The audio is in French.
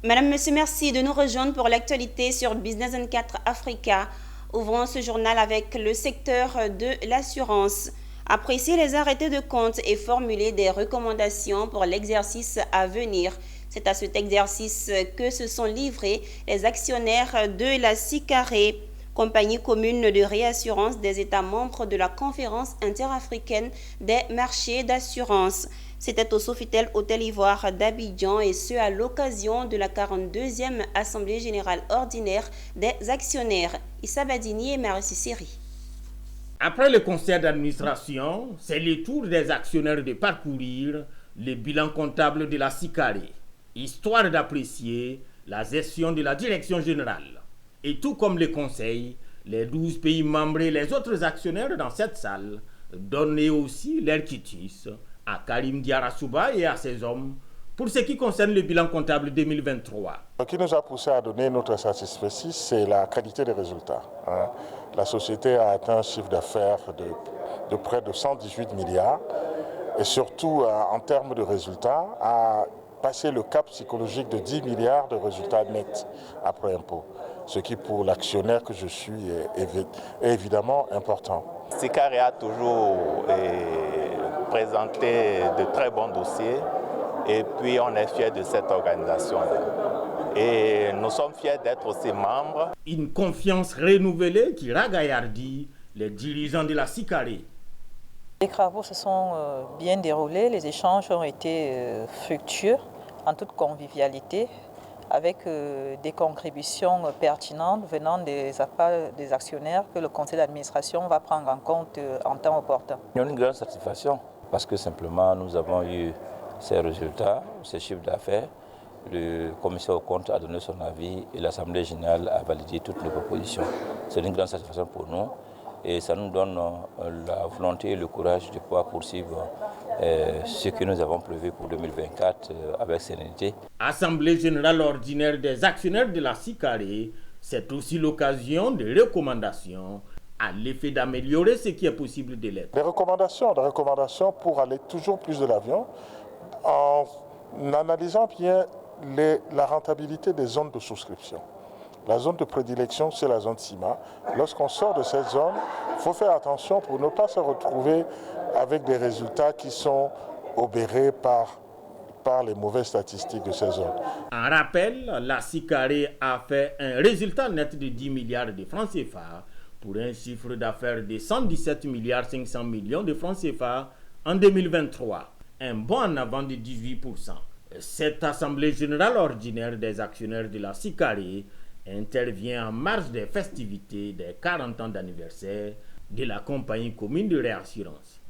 Madame, monsieur, merci de nous rejoindre pour l'actualité sur Business 24 Africa. Ouvrons ce journal avec le secteur de l'assurance. Apprécier les arrêtés de compte et formuler des recommandations pour l'exercice à venir. C'est à cet exercice que se sont livrés les actionnaires de la SICARE, compagnie commune de réassurance des États membres de la Conférence interafricaine des marchés d'assurance. C'était au Sofitel Hôtel Ivoire d'Abidjan et ce à l'occasion de la 42e Assemblée générale ordinaire des actionnaires. Issa Badini et Marie Siri. Après le conseil d'administration, c'est le tour des actionnaires de parcourir le bilan comptable de la SICARE, histoire d'apprécier la gestion de la direction générale. Et tout comme le conseil, les 12 pays membres et les autres actionnaires dans cette salle donnaient aussi leur quitus à Karim Diarra-Souba et à ses hommes pour ce qui concerne le bilan comptable 2023. Ce qui nous a poussé à donner notre satisfaction, c'est la qualité des résultats. La société a atteint un chiffre d'affaires de près de 118 milliards et surtout en termes de résultats a passé le cap psychologique de 10 milliards de résultats nets après impôt. Ce qui pour l'actionnaire que je suis est évidemment important. SICARE a toujours présenté de très bons dossiers et puis on est fiers de cette organisation. Et nous sommes fiers d'être aussi membres. Une confiance renouvelée qui ragaillardit les dirigeants de la SICARE. Les travaux se sont bien déroulés, les échanges ont été fructueux, en toute convivialité, avec des contributions pertinentes venant des actionnaires que le conseil d'administration va prendre en compte en temps opportun. Il y a une grande satisfaction parce que simplement nous avons eu ces résultats, ces chiffres d'affaires. Le commissaire aux comptes a donné son avis et l'Assemblée générale a validé toutes nos propositions. C'est une grande satisfaction pour nous et ça nous donne la volonté et le courage de pouvoir poursuivre ce que nous avons prévu pour 2024 avec sérénité. Assemblée générale ordinaire des actionnaires de la SICARE, c'est aussi l'occasion de recommandations à l'effet d'améliorer ce qui est possible de l'être. Des recommandations pour aller toujours plus de l'avion en analysant bien la rentabilité des zones de souscription. La zone de prédilection, c'est la zone CIMA. Lorsqu'on sort de cette zone, il faut faire attention pour ne pas se retrouver avec des résultats qui sont obérés par les mauvaises statistiques de ces zones. En rappel, la SICARE a fait un résultat net de 10 milliards de francs CFA pour un chiffre d'affaires de 117 milliards 500 millions de francs CFA en 2023, un bond en avant de 18%. Cette Assemblée générale ordinaire des actionnaires de la SICARE intervient en marge des festivités des 40 ans d'anniversaire de la compagnie commune de réassurance.